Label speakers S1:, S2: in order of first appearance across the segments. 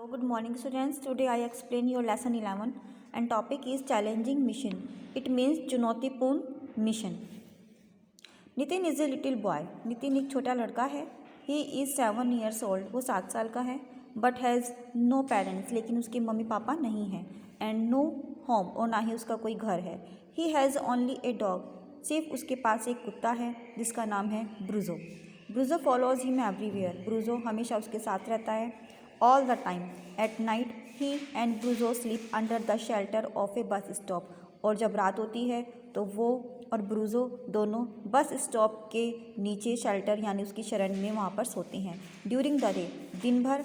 S1: Hello, good morning students. Today I explain your lesson 11 and topic is challenging mission. It means चुनौतीपूर्ण mission. Nitin is a little boy. Nitin एक छोटा लड़का है. He is 7 years old. वो 7 साल का है. But has no parents. लेकिन उसके मम्मी पापा नहीं हैं. And no home. और ना ही उसका कोई घर है. He has only a dog. सिर्फ उसके पास एक कुत्ता है जिसका नाम है Brujo. Brujo follows him everywhere. Brujo हमेशा उसके साथ रहता है. All the time. At night he and ब्रूजो sleep under the shelter of a bus stop. और जब रात होती है तो वो और ब्रूजो दोनों बस स्टॉप के नीचे शेल्टर यानी उसकी शरण में वहाँ पर सोते हैं. During the day. दिन भर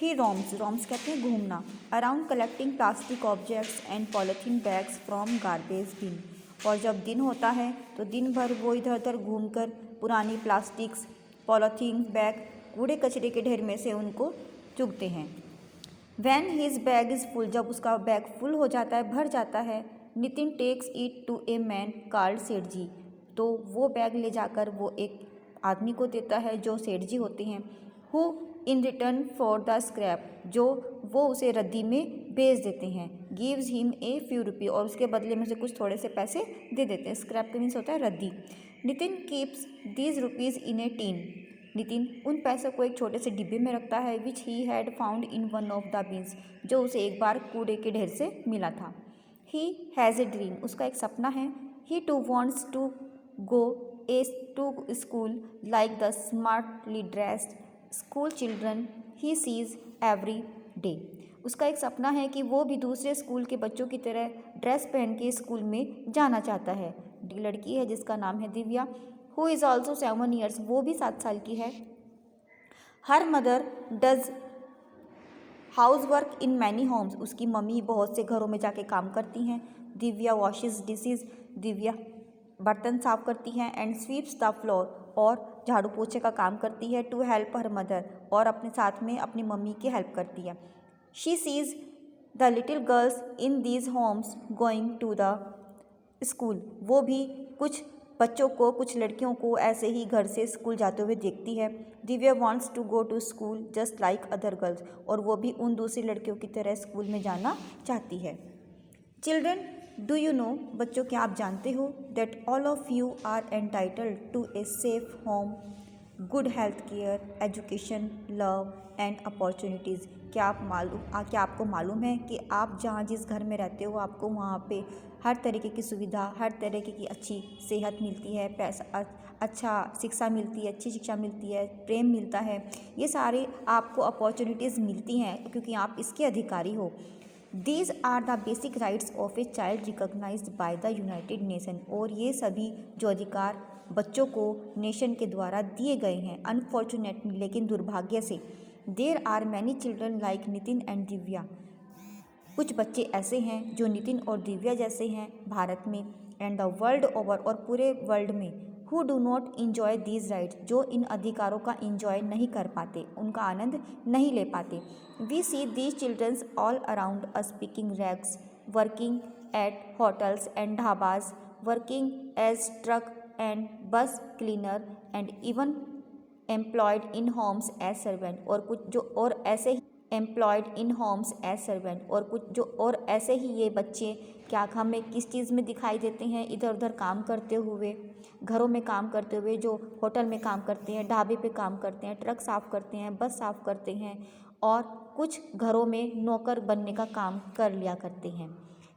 S1: ही रोम्स. रोम्स कहते हैं घूमना. Around collecting plastic objects and polythene bags from garbage bin. और जब दिन होता है तो दिन भर वो इधर उधर घूमकर पुरानी प्लास्टिक्स, पॉलीथीन बैग, कूड़े कचरे के ढेर में से उनको चुगते हैं. When his bag is full. जब उसका बैग फुल हो जाता है, भर जाता है, Nitin takes it to a man called Sethji. तो वो बैग ले जाकर वो एक आदमी को देता है जो सेठजी होते हैं. Who in return for the scrap. जो वो उसे रद्दी में बेच देते हैं. गिव्स हिम ए फ्यू रुपी. और उसके बदले में उसे कुछ थोड़े से पैसे दे देते हैं. स्क्रैप का मीन्स होता है रद्दी. Nitin keeps these rupees in A tin. Nitin उन पैसों को एक छोटे से डिब्बे में रखता है. Which he had found in one of the bins. जो उसे एक बार कूड़े के ढेर से मिला था. He has a dream. उसका एक सपना है. He too wants to go to school like the smartly dressed school children he sees every day. उसका एक सपना है कि वो भी दूसरे स्कूल के बच्चों की तरह ड्रेस पहन के स्कूल में जाना चाहता है. लड़की है जिसका नाम है Divya. Who is also 7 years. वो भी 7 साल की है. Her mother does house work in many homes. उसकी मम्मी बहुत से घरों में जाके काम करती हैं. Divya washes dishes. दिव्या बर्तन साफ करती हैं. And sweeps the floor. और झाड़ू पोछे का काम करती है. To help her mother. और अपने साथ में अपनी मम्मी की हेल्प करती है. She sees the little girls in these homes going to the school. वो भी कुछ बच्चों को, कुछ लड़कियों को ऐसे ही घर से स्कूल जाते हुए देखती है. Divya wants to go to school just like other girls. और वो भी उन दूसरी लड़कियों की तरह स्कूल में जाना चाहती है. Children do you know. बच्चों क्या आप जानते हो that all of you are entitled to a safe home, good health care, education, love and opportunities. क्या आपको मालूम है कि आप जहाँ जिस घर में रहते हो आपको वहाँ पे हर तरीके की सुविधा, हर तरीके की अच्छी सेहत मिलती है, पैसा अच्छा शिक्षा मिलती है, अच्छी शिक्षा मिलती है, प्रेम मिलता है. ये सारे आपको अपॉर्चुनिटीज़ मिलती हैं क्योंकि आप इसके अधिकारी हो. These are the basic rights of a child recognised by the United Nation. और ये सभी जो अधिकार बच्चों को नेशन के द्वारा दिए गए हैं. अनफॉर्चुनेटली लेकिन दुर्भाग्य से there are many children like Nitin and Divya. कुछ बच्चे ऐसे हैं जो नितिन और दिव्या जैसे हैं भारत में एंड द वर्ल्ड ओवर. और पूरे वर्ल्ड में. Who do not enjoy these rights. जो इन अधिकारों का इंजॉय नहीं कर पाते, उनका आनंद नहीं ले पाते. We see these childrens all around us speaking rags, working at hotels and dhabas, working as truck and bus cleaner and even employed in homes as servant. और कुछ जो और ऐसे ही employed in homes as servant. और कुछ जो और ऐसे ही ये बच्चे क्या हमें किस चीज़ में दिखाई देते हैं, इधर उधर काम करते हुए, घरों में काम करते हुए, जो होटल में काम करते हैं, ढाबे पे काम करते हैं, ट्रक साफ़ करते हैं, बस साफ़ करते हैं और कुछ घरों में नौकर बनने का काम कर लिया करते हैं.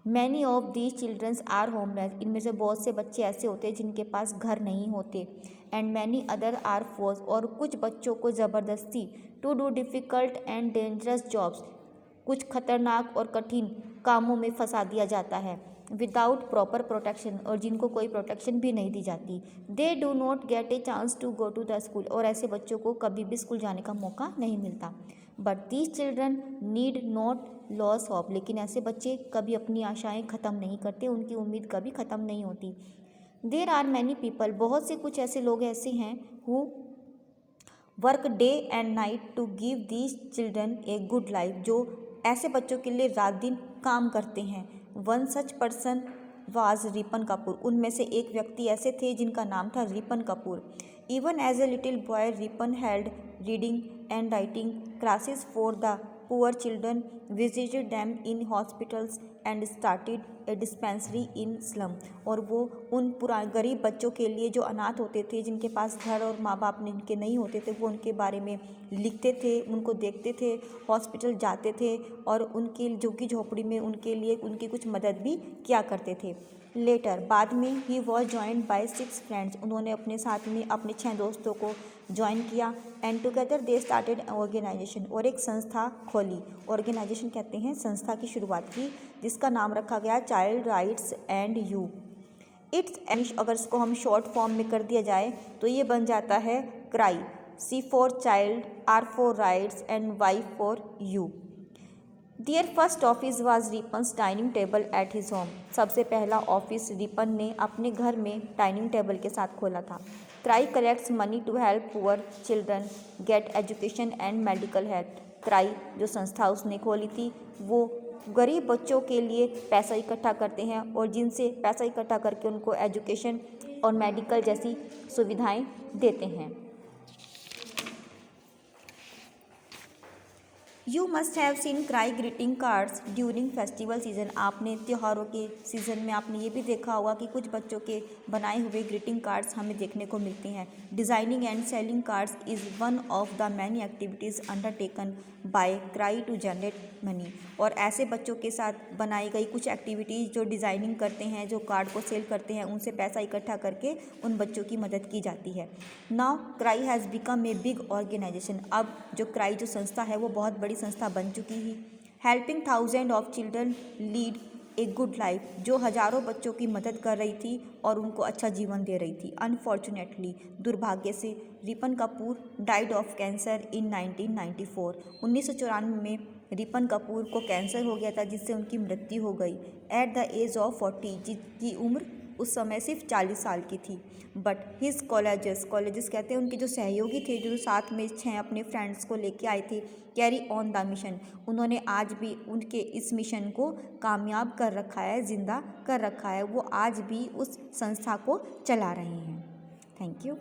S1: Many of these childrens are homeless. इनमें से बहुत से बच्चे ऐसे होते हैं जिनके पास घर नहीं होते. And many other are force. और कुछ बच्चों को ज़बरदस्ती to do difficult and dangerous jobs. कुछ खतरनाक और कठिन कामों में फंसा दिया जाता है. Without proper protection. और जिनको कोई प्रोटेक्शन भी नहीं दी जाती. They do not get a chance to go to the school. और ऐसे बच्चों को कभी भी स्कूल जाने का मौका नहीं मिलता. But these children need not loss of. लेकिन ऐसे बच्चे कभी अपनी आशाएं ख़त्म नहीं करते, उनकी उम्मीद कभी ख़त्म नहीं होती. There are many people. बहुत से कुछ ऐसे लोग ऐसे हैं who work day and night to give these children a good life. जो ऐसे बच्चों के लिए रात दिन काम करते हैं. One such person was Rippan Kapur. उनमें से एक व्यक्ति ऐसे थे जिनका नाम था Rippan Kapur. Even as a little boy Rippan held reading and writing classes for the poor children visited them in hospitals and started a dispensary in slum. और वो उन गरीब बच्चों के लिए जो अनाथ होते थे, जिनके पास घर और माँ बाप जिनके नहीं होते थे, वो उनके बारे में लिखते थे, उनको देखते थे, हॉस्पिटल जाते थे और उनकी झुग्गी झोपड़ी में उनके लिए उनकी कुछ मदद भी किया करते थे। लेटर बाद में he was joined bye 6 friends. उन्होंने अपने साथ में अपने 6 दोस्तों को ज्वाइन किया and together they started organisation. और एक संस्था खोली। ऑर्गेनाइजेशन कहते हैं संस्था की शुरुआत की, जिसका नाम रखा गया child rights and you. It's अगर इसको हम शॉर्ट फॉर्म में कर दिया जाए तो ये बन जाता है cry. C for child, R for rights and Y for you. Their first office was Ripan's dining table at his home. सबसे पहला ऑफिस रिपन ने अपने घर में डाइनिंग टेबल के साथ खोला था। CRY collects money to help poor children get education and medical help. CRY जो संस्था उसने खोली थी, वो गरीब बच्चों के लिए पैसा इकट्ठा करते हैं और जिनसे पैसा इकट्ठा करके उनको एजुकेशन और मेडिकल जैसी सुविधाएं देते हैं। You must have seen cry greeting cards during festival season. आपने त्योहारों के सीज़न में आपने ये भी देखा होगा कि कुछ बच्चों के बनाए हुए ग्रीटिंग कार्ड्स हमें देखने को मिलती हैं। Designing and selling cards is one of the many activities undertaken by CRY to generate money. और ऐसे बच्चों के साथ बनाई गई कुछ एक्टिविटीज़ जो डिज़ाइनिंग करते हैं, जो कार्ड को सेल करते हैं, उनसे पैसा इकट्ठा करके उन बच्चों की मदद की जाती है। Now CRY has become a big organisation. अब जो क्राई जो संस्था है वो बहुत बड़ी संस्था बन चुकी है। Helping thousand of children lead A good life. जो हज़ारों बच्चों की मदद कर रही थी और उनको अच्छा जीवन दे रही थी। अनफॉर्चुनेटली दुर्भाग्य से Ripon Kapoor died of cancer in 1994। 1994 में रिपन कपूर को कैंसर हो गया था, जिससे उनकी मृत्यु हो गई एट द एज ऑफ 40, जिसकी उम्र उस समय सिर्फ 40 साल की थी। बट हिज कॉलेजेस कहते हैं उनके जो सहयोगी थे, जो साथ में 6 अपने फ्रेंड्स को लेके आए थे, कैरी ऑन द मिशन। उन्होंने आज भी उनके इस मिशन को कामयाब कर रखा है, जिंदा कर रखा है। वो आज भी उस संस्था को चला रहे हैं। Thank you.